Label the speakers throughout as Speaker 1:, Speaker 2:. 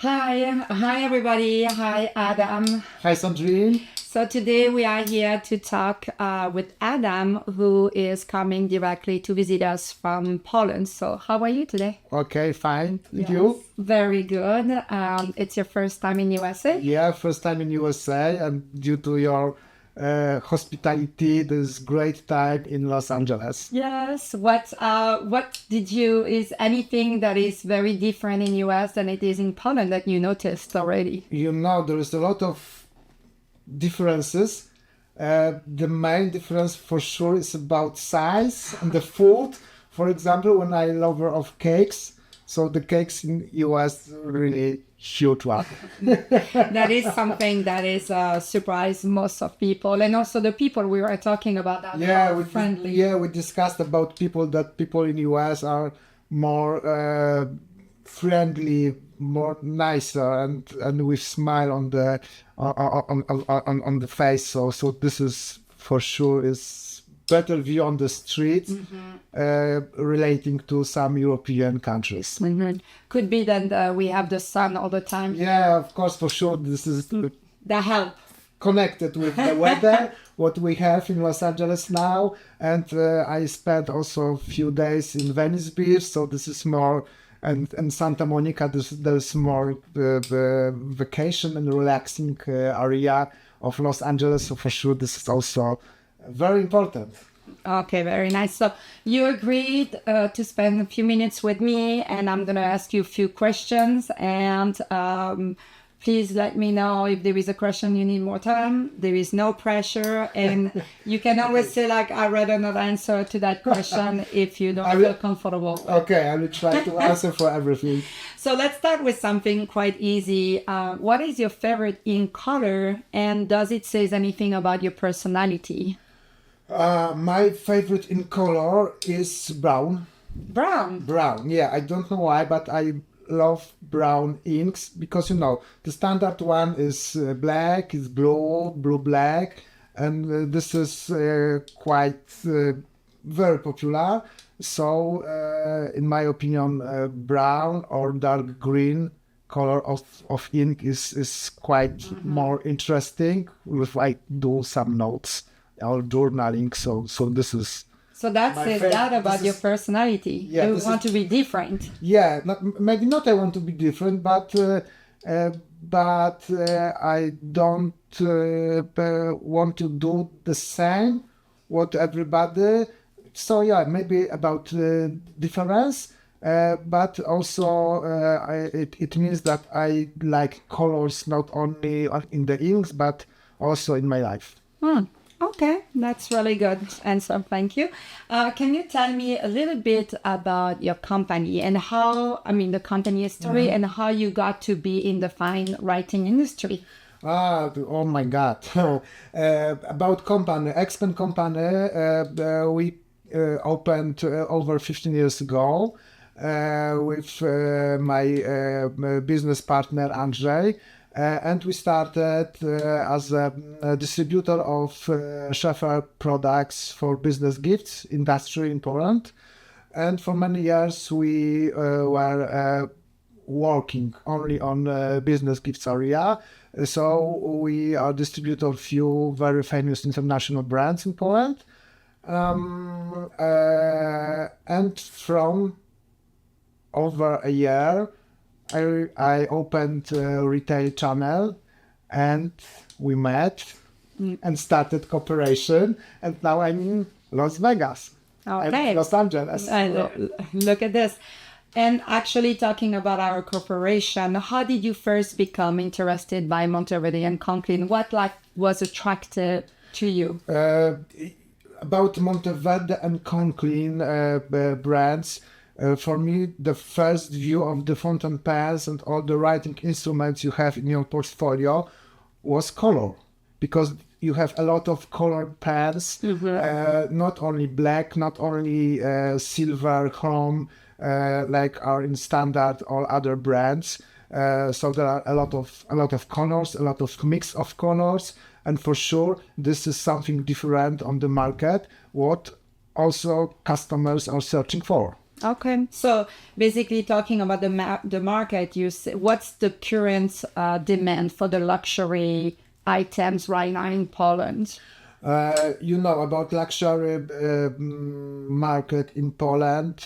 Speaker 1: Hi everybody. Hi Adam.
Speaker 2: Hi, Sandrine.
Speaker 1: So today we are here to talk with Adam, who is coming directly to visit us from Poland. So how are you today?
Speaker 2: Okay, fine.
Speaker 1: Yes,
Speaker 2: You?
Speaker 1: very good. It's your first time in USA?
Speaker 2: Yeah, first time in USA, and due to your hospitality, this great time in Los Angeles.
Speaker 1: Yes. What did you, is anything that is very different in US than it is in Poland that you noticed already?
Speaker 2: You know, there is a lot of differences. The main difference for sure is about size and the food. For example, when I lover of cakes, so the cakes in US really huge one.
Speaker 1: That is something that is a surprise most of people, and also the people we were talking about that are friendly.
Speaker 2: Yeah, we discussed about people in US are more friendly, more nicer, and with smile on the face. So this is for sure is better view on the streets relating to some European countries.
Speaker 1: Mm-hmm. Could be that we have the sun all the time.
Speaker 2: Yeah, of course, for sure. This is
Speaker 1: The help.
Speaker 2: connected with the weather, what we have in Los Angeles now. And I spent also a few days in Venice Beach, so this is more, and Santa Monica, there's more vacation and relaxing area of Los Angeles. So for sure, this is also very important.
Speaker 1: Okay, very nice. So you agreed to spend a few minutes with me, and I'm going to ask you a few questions. And please let me know if there is a question you need more time. There is no pressure. And you can always say, like, I'd rather not answer to that question if you don't feel comfortable.
Speaker 2: Okay, I will try to answer for everything.
Speaker 1: So let's start with something quite easy. What is your favorite ink color, and does it say anything about your personality?
Speaker 2: My favorite in color is brown.
Speaker 1: Brown.
Speaker 2: Brown, yeah. I don't know why, but I love brown inks because, you know, the standard one is black, is blue, black, and this is quite very popular. So, in my opinion, brown or dark green color of ink is quite more interesting if I do some notes or journaling. So this is.
Speaker 1: So that says that about your personality.
Speaker 2: Yeah,
Speaker 1: you want to be different.
Speaker 2: Yeah, maybe not. I want to be different, but I don't want to do the same what everybody. So yeah, maybe about difference, but also it means that I like colors not only in the inks but also in my life.
Speaker 1: Okay, that's really good answer. Thank you. Can you tell me a little bit about your company and the company history and how you got to be in the fine writing industry?
Speaker 2: Oh my God. About company, ExPen company, we opened over 15 years ago with my business partner Andrzej. And we started as a distributor of Schaefer products for business gifts industry in Poland. And for many years we were working only on business gifts area. So we are distributor of few very famous international brands in Poland. And from over a year, I opened a retail channel and we met and started cooperation. And now I'm in Las Vegas, and Los Angeles.
Speaker 1: Look at this. And actually talking about our cooperation, how did you first become interested by Monteverde and Conklin? What was attractive to you?
Speaker 2: About Monteverde and Conklin brands, for me, the first view of the fountain pens and all the writing instruments you have in your portfolio was color, because you have a lot of color pens, not only black, not only silver, chrome, like are in standard or other brands. So there are a lot of colors, a lot of mix of colors, and for sure this is something different on the market. What also customers are searching for.
Speaker 1: Okay. So basically, talking about the market, you say, what's the current demand for the luxury items right now in Poland?
Speaker 2: About luxury market in Poland.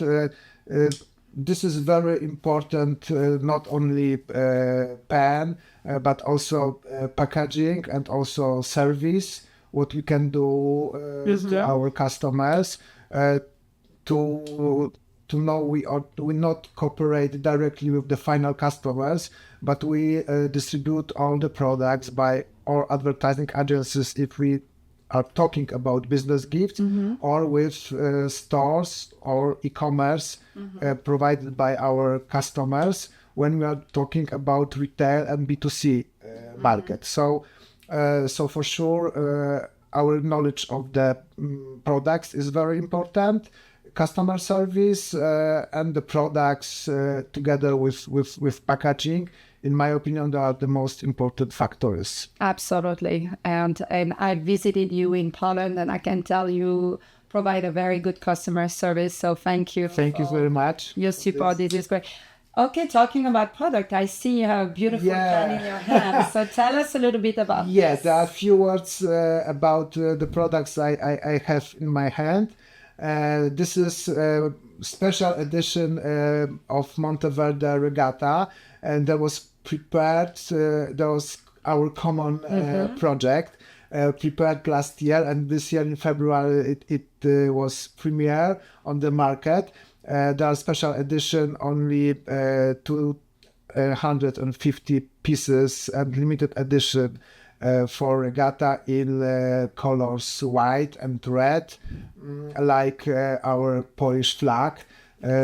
Speaker 2: This is very important, not only pen, but also packaging and also service, what we can do to our customers. To know we not cooperate directly with the final customers, but we distribute all the products by our advertising agencies if we are talking about business gifts, or with stores or e-commerce provided by our customers when we are talking about retail and B2C market. So for sure, our knowledge of the products is very important. Customer service and the products together with packaging, in my opinion, they are the most important factors.
Speaker 1: Absolutely. And I visited you in Poland, and I can tell you provide a very good customer service. So thank you.
Speaker 2: Thank you very much.
Speaker 1: Your support. This is great. Okay, talking about product, I see a beautiful pen in your hand. So tell us a little bit about
Speaker 2: Yes, there are a few words about the products I have in my hand. This is a special edition of Monteverde Regatta, and that was prepared. That was our common project, prepared last year, and this year in February it was premiere on the market. There are special edition, only 250 pieces, and limited edition for Regatta in colors white and red, like our Polish flag.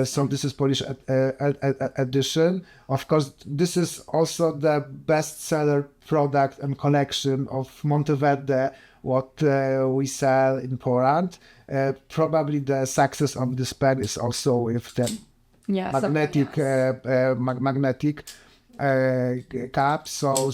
Speaker 2: So this is Polish edition. Of course, this is also the bestseller product and collection of Monteverde, what we sell in Poland. Probably the success of this pen is also with the magnetic cap. So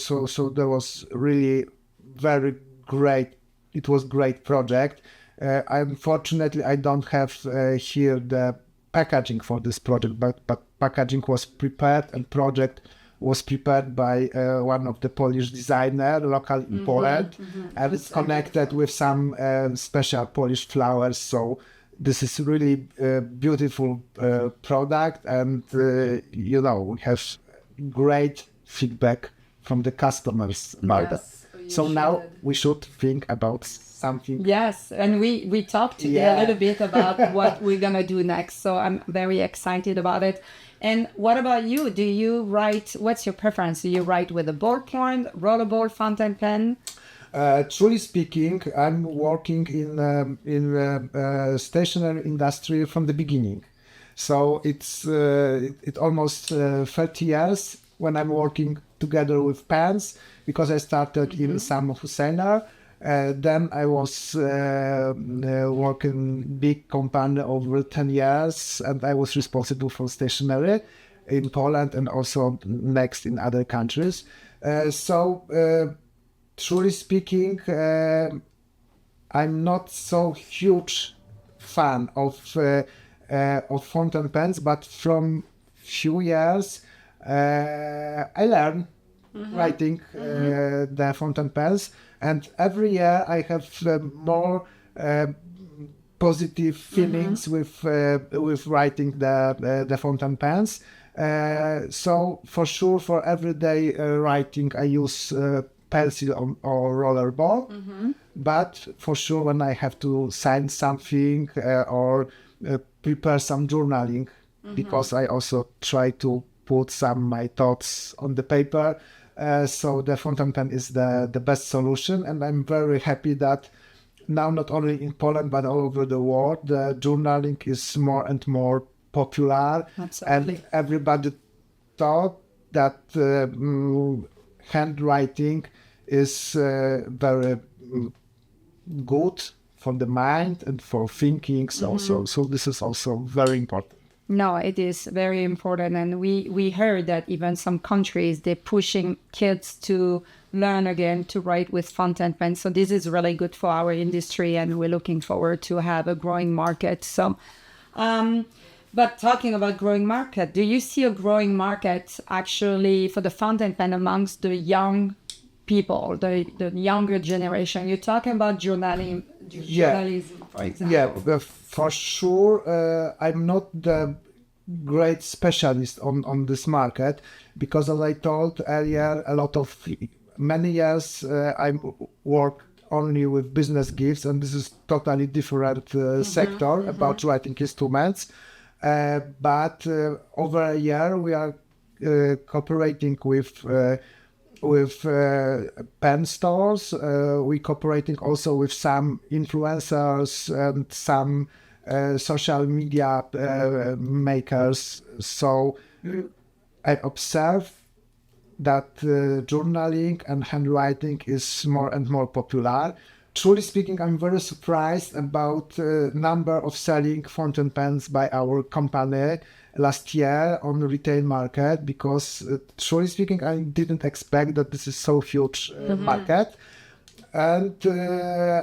Speaker 2: there was really very great. It was great project. Unfortunately, I don't have here the packaging for this project, but packaging was prepared and project was prepared by one of the Polish designer local in Poland, and it's connected with some special Polish flowers. So this is really a beautiful product, and we have great feedback from the customers about that. So now we should think about something.
Speaker 1: Yes, and we talked today a little bit about what we're gonna do next. So I'm very excited about it. And what about you? Do you write? What's your preference? Do you write with a ballpoint, rollerball, fountain pen?
Speaker 2: Truly speaking, I'm working in stationery industry from the beginning. So it's almost 30 years when I'm working together with pens, because I started in Sam Husseiner. Then I was working big company over 10 years, and I was responsible for stationery in Poland and also next in other countries. Truly speaking, I'm not so huge fan of fountain pens, but from few years I learned writing the fountain pens, and every year I have more positive feelings with writing the fountain pens. So for sure, for everyday writing, I use pencil or rollerball. But for sure, when I have to sign something or prepare some journaling, because I also try to put some my thoughts on the paper. So the fountain pen is the best solution, and I'm very happy that now not only in Poland but all over the world, the journaling is more and more popular.
Speaker 1: Absolutely.
Speaker 2: And everybody thought that handwriting is very good for the mind and for thinking. So this is also very important.
Speaker 1: No, it is very important, and we heard that even some countries, they're pushing kids to learn again to write with fountain pens. So this is really good for our industry, and we're looking forward to have a growing market. So But talking about growing market, do you see a growing market actually for the fountain pen amongst the young people, the younger generation? You're talking about journalism, for example.
Speaker 2: Yeah, for sure. I'm not the great specialist on this market because, as I told earlier, many years I work only with business gifts, and this is totally different sector about writing instruments. But over a year we are cooperating with pen stores. We cooperating also with some influencers and some social media makers. So I observe that journaling and handwriting is more and more popular. Truly speaking, I'm very surprised about number of selling fountain pens by our company last year on the retail market, because truly speaking, I didn't expect that this is so huge market. And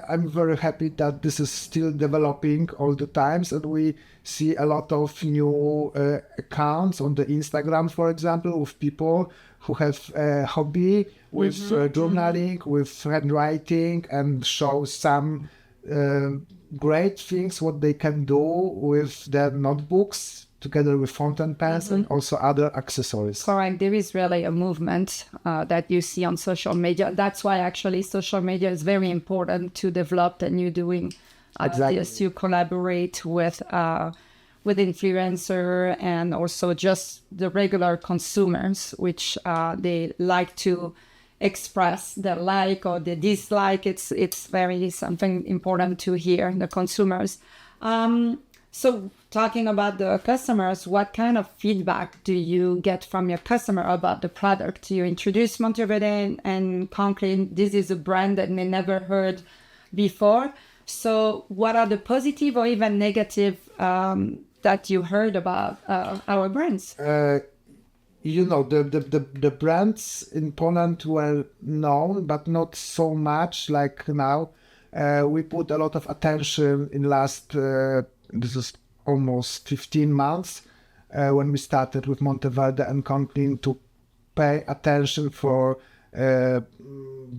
Speaker 2: I'm very happy that this is still developing all the times, and we see a lot of new accounts on the Instagram, for example, with people who have a hobby with journaling, with handwriting, and show some great things what they can do with their notebooks together with fountain pens and also other accessories.
Speaker 1: Correct. There is really a movement that you see on social media. That's why actually social media is very important to develop, and you're doing this. You collaborate with influencer and also just the regular consumers, which they like to express their like or their dislike. It's very something important to hear the consumers. So talking about the customers, what kind of feedback do you get from your customer about the product? You introduced Monteverde and Conklin. This is a brand that they never heard before. So what are the positive or even negative that you heard about our brands?
Speaker 2: The brands in Poland were known, but not so much like now. We put a lot of attention in last... this is almost 15 months when we started with Monteverde and Conklin to pay attention for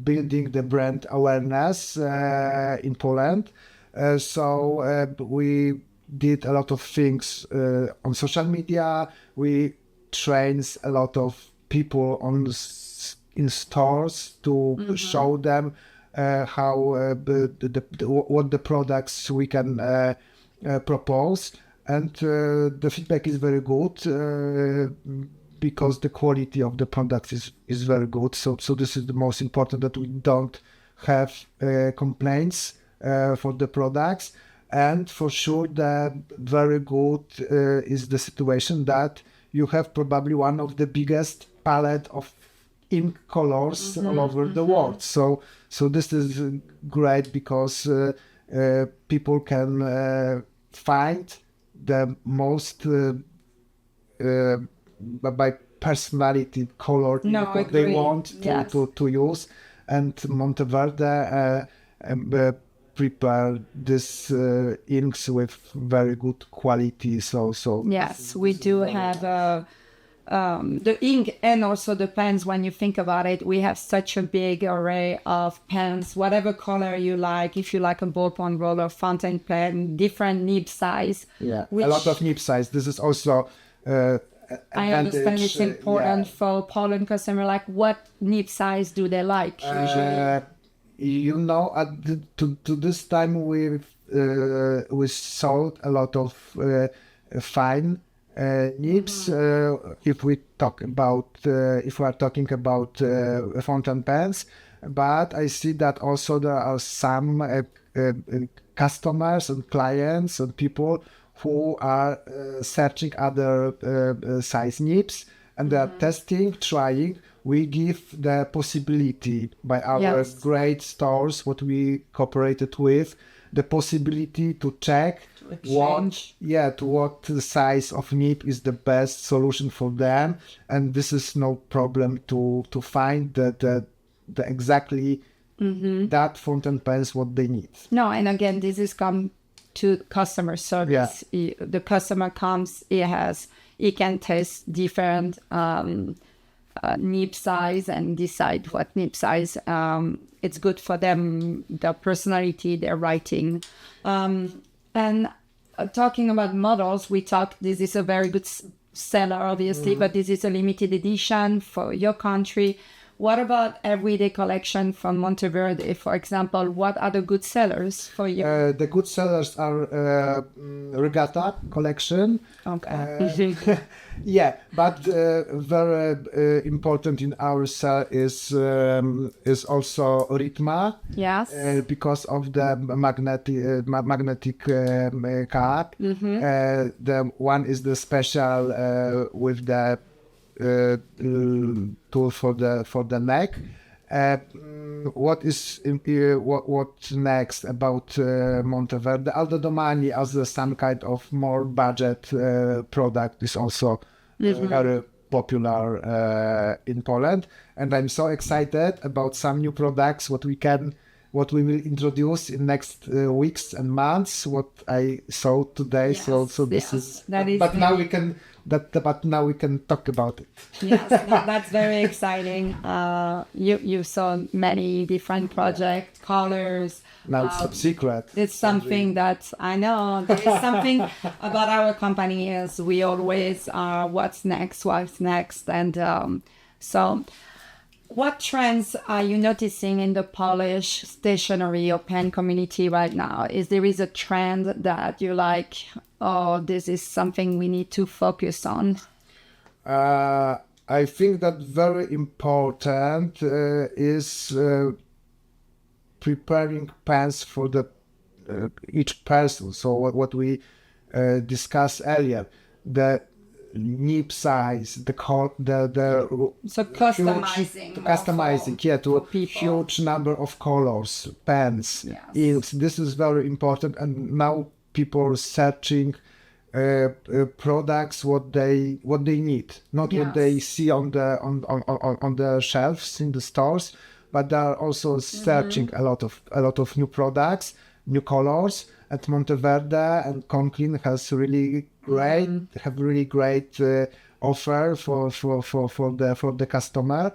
Speaker 2: building the brand awareness in Poland. So we did a lot of things on social media. We trained a lot of people in stores to show them how what the products we can propose, and the feedback is very good because the quality of the products is very good. So this is the most important, that we don't have complaints for the products. And for sure, the very good is the situation that you have probably one of the biggest palette of ink colors all over the world. So this is great because people can find the most by personality color they want to use, and Monteverde prepare this inks with very good quality. So
Speaker 1: yes, we do have the ink and also the pens. When you think about it, we have such a big array of pens, whatever color you like. If you like a ballpoint roller, fountain pen, different nib size.
Speaker 2: Yeah, a lot of nib size. This is also
Speaker 1: I understand it's important for Poland customer. Like, what nib size do they like usually? To this time we sold a lot of fine nibs. If we are talking about fountain pens, but I see that also there are some customers and clients and people who are searching other size nibs, and they are testing, trying. We give the possibility by our great stores, what we cooperated with, the possibility to check what size of nib is the best solution for them, and this is no problem to find the exactly that fountain pens what they need. No, and again, this is come to customer service. The customer comes, he can taste different nib size and decide what nib size it's good for them, their personality, their writing. And talking about models, this is a very good seller, obviously, but this is a limited edition for your country. What about everyday collection from Monteverde, for example? What are the good sellers for you?
Speaker 2: The good sellers are Regatta collection.
Speaker 1: Okay.
Speaker 2: Yeah, but very important in our sale is also Ritma.
Speaker 1: Yes.
Speaker 2: Because of the magnetic card. The one is the special with the tool for the neck. What next about Monteverde? Aldo Domani as some kind of more budget product is also very popular in Poland, and I'm so excited about some new products what we will introduce in next weeks and months. What I saw today, so this is.
Speaker 1: That is.
Speaker 2: But now we can. But now we can talk about it.
Speaker 1: Yes, that's very exciting. You saw many different project colors.
Speaker 2: Now it's top secret.
Speaker 1: It's something that I know. There is something about our company is we always are what's next, and so. What trends are you noticing in the Polish stationery or pen community right now? Is there a trend that you like, oh, this is something we need to focus on?
Speaker 2: I think that very important is preparing pens for the each person. So what we discussed earlier, the nib size, the
Speaker 1: so customizing,
Speaker 2: to a huge number of colors, pens, inks. This is very important, and now people are searching products what they need, not what they see on the shelves in the stores, but they are also searching a lot of new products, new colors. At Monteverde and Conklin has really great offer for the customer.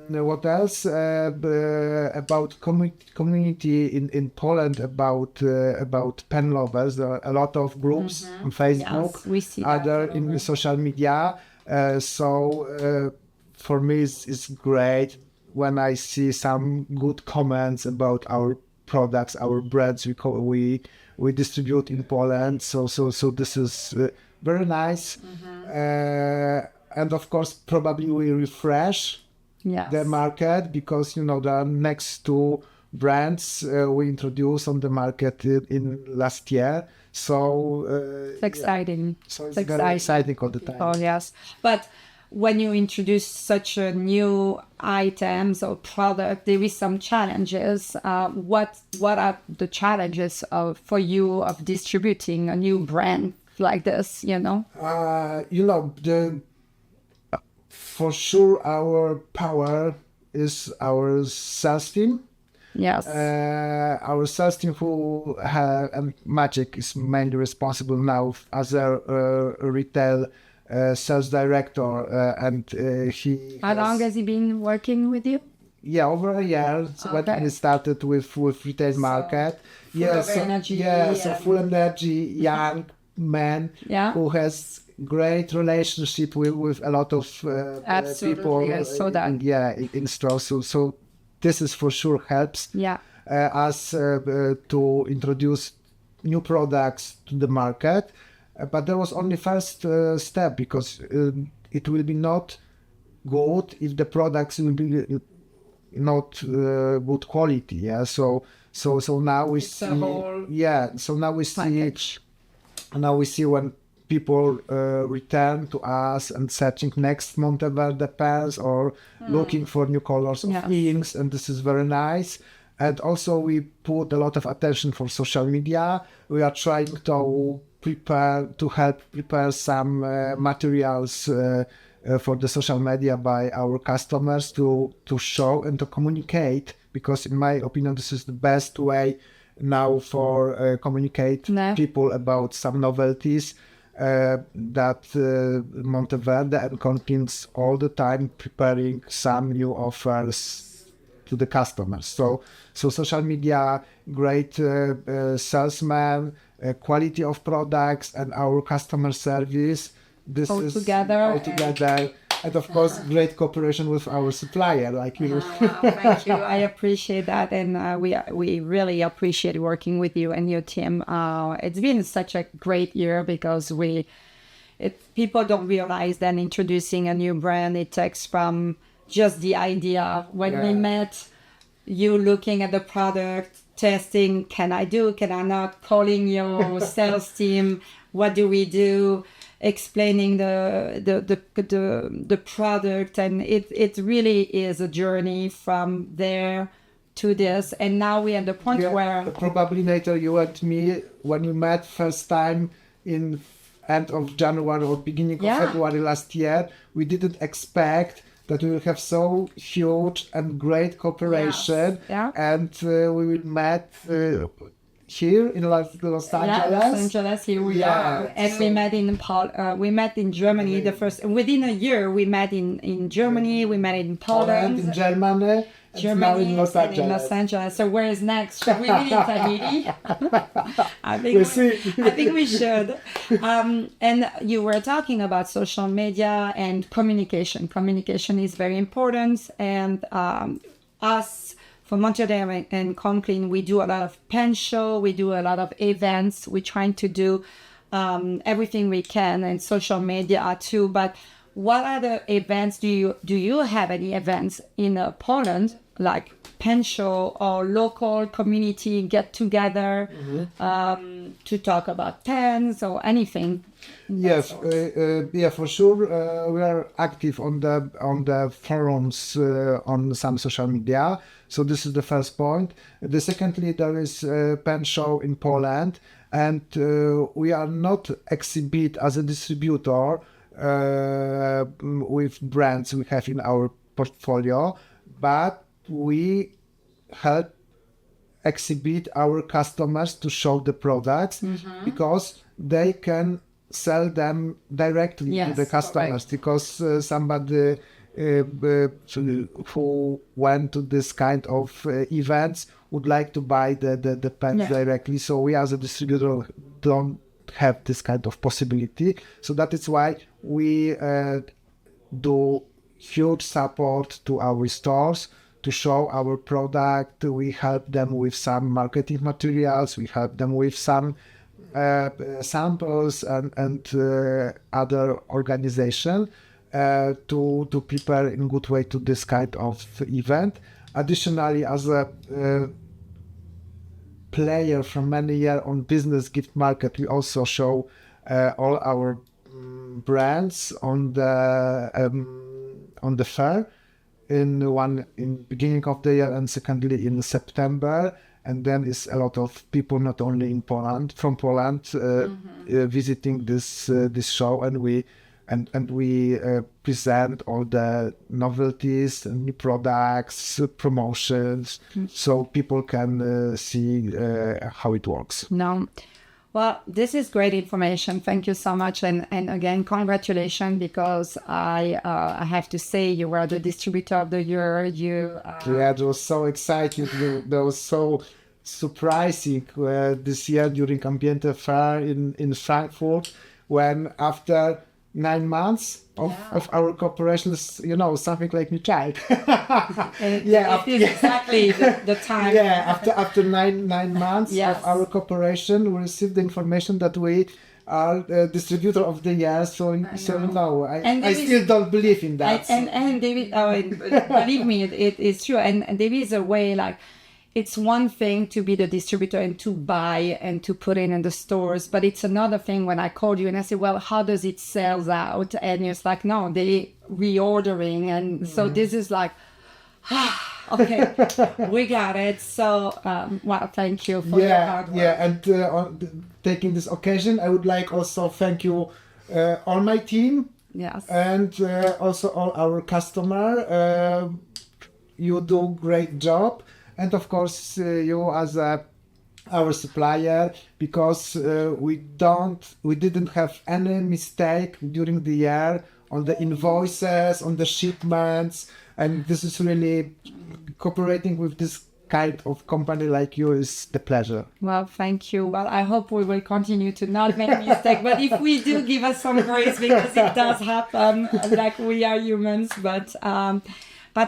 Speaker 2: What else about community in Poland about pen lovers? There are a lot of groups on Facebook,
Speaker 1: yes, we see
Speaker 2: other in social media. So for me, it's great when I see some good comments about our products, our brands we distribute in Poland. So this is very nice. And of course, probably we refresh the market, because there are next two brands we introduced on the market in last year. So
Speaker 1: it's exciting.
Speaker 2: So it's very exciting all the time.
Speaker 1: Oh yes, but when you introduce such a new items or product, there is some challenges. What are the challenges for you of distributing a new brand like this?
Speaker 2: For sure, our power is our sales team.
Speaker 1: Yes.
Speaker 2: Our sales team and Maciek is mainly responsible now as a retail sales director, and he.
Speaker 1: How long has he been working with you?
Speaker 2: Yeah, over a year. So when he started with retail market,
Speaker 1: So
Speaker 2: full energy, young man who has great relationship with a lot of people.
Speaker 1: I saw that.
Speaker 2: In store. So this is for sure helps us to introduce new products to the market. But there was only first step, because it will be not good if the products will be not good quality. Yeah. So now we see. So now we see. Now we see when people return to us and searching next Monteverde pens or looking for new colors of inks, and this is very nice. And also we put a lot of attention for social media. We are trying to help prepare some materials for the social media by our customers to show and to communicate, because in my opinion this is the best way now for communicate
Speaker 1: No.
Speaker 2: people about some novelties that Monteverde and Conkin's all the time preparing some new offers to the customers. So social media, great salesman, quality of products, and our customer service. This
Speaker 1: All
Speaker 2: is
Speaker 1: together.
Speaker 2: all together. And of course, great cooperation with our supplier, like you.
Speaker 1: Wow, thank you. I appreciate that, and we really appreciate working with you and your team. It's been such a great year because people don't realize that introducing a new brand, it takes from just the idea. When we met, you looking at the product, testing, can I not, calling your sales team, what do we do? Explaining the product, and it really is a journey from there to this, and now we're at the point where
Speaker 2: probably later you and me, when you met first time in end of January or beginning of February last year, we didn't expect that we will have so huge and great cooperation, and we will met here in Los Angeles.
Speaker 1: Los Angeles, here we are, and we met in Germany. The first within a year, we met in Germany. We met in Poland,
Speaker 2: in Germany, now in Los Angeles.
Speaker 1: In Los Angeles. So where is next? Should we meet in Tahiti? I think we should. And you were talking about social media and communication. Communication is very important, and us. For Monteverde and Conklin, we do a lot of pen show, we do a lot of events. We're trying to do everything we can, and social media too. But what other events do you have any events in Poland, like pen show or local community get together to talk about pens or anything?
Speaker 2: Yes, for sure. We are active on the forums on some social media. So this is the first point. Secondly, there is a pen show in Poland, and we are not exhibit as a distributor with brands we have in our portfolio, but we help exhibit our customers to show the products because they can sell them directly to the customers, because somebody who went to this kind of events would like to buy the pens directly. So we as a distributor don't have this kind of possibility. So that is why we do huge support to our stores to show our product. We help them with some marketing materials. We help them with some samples and other organization to prepare in good way to this kind of event. Additionally, as a player from many years on business gift market, we also show all our brands on the fair in beginning of the year, and secondly in September. And then is a lot of people, not only in Poland, from Poland, visiting this show, and we present all the novelties, new products, promotions, so people can see how it works.
Speaker 1: No. Well, this is great information. Thank you so much. And again, congratulations, because I have to say you were the distributor of the year.
Speaker 2: It was so exciting. That was so surprising this year during Ambiente Fair in Frankfurt, when after 9 months of our cooperation, something like me child.
Speaker 1: Exactly the time.
Speaker 2: Yeah, after nine months of our cooperation, we received the information that we are the distributor of the year. So I still don't believe in that.
Speaker 1: And David, believe me, it is true. And there is a way, like, it's one thing to be the distributor and to buy and to put in the stores, but it's another thing when I called you and I said, well, how does it sell out? And it's like, no, they reordering. And so this is like, okay, we got it. So, well, thank you for your hard work.
Speaker 2: Yeah, and on taking this occasion, I would like also thank you all my team.
Speaker 1: Yes.
Speaker 2: And also all our customer. You do great job. And of course, you as a our supplier, because we didn't have any mistake during the year on the invoices, on the shipments, and this is really cooperating with this kind of company like you is the pleasure.
Speaker 1: Well, thank you. Well, I hope we will continue to not make mistakes, but if we do, give us some grace, because it does happen, like we are humans. But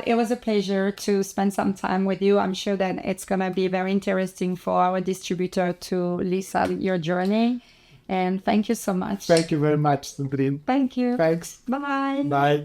Speaker 1: it was a pleasure to spend some time with you. I'm sure that it's going to be very interesting for our distributor to listen your journey. And thank you so much.
Speaker 2: Thank you very much, Sandrine.
Speaker 1: Thank you.
Speaker 2: Thanks.
Speaker 1: Bye.
Speaker 2: Bye.